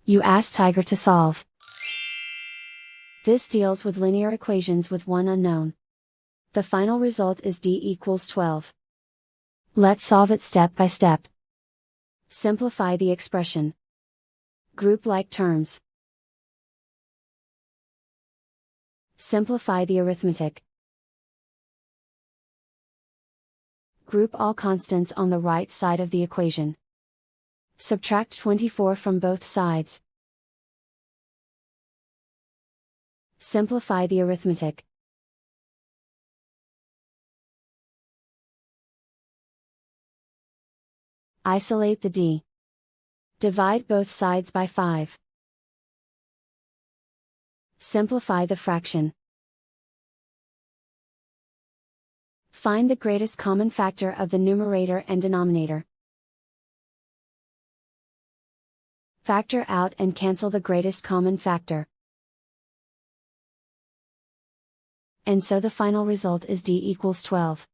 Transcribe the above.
You ask Tiger to solve. This deals with linear equations with one unknown. The final result is d equals 12. Let's solve it step by step. Simplify the expression. Group like terms. Simplify the arithmetic. Group all constants on the right side of the equation. Subtract 24 from both sides. Simplify the arithmetic. Isolate the d. Divide both sides by 5. Simplify the fraction. Find the greatest common factor of the numerator and denominator. Factor out and cancel the greatest common factor. And so the final result is d equals 12.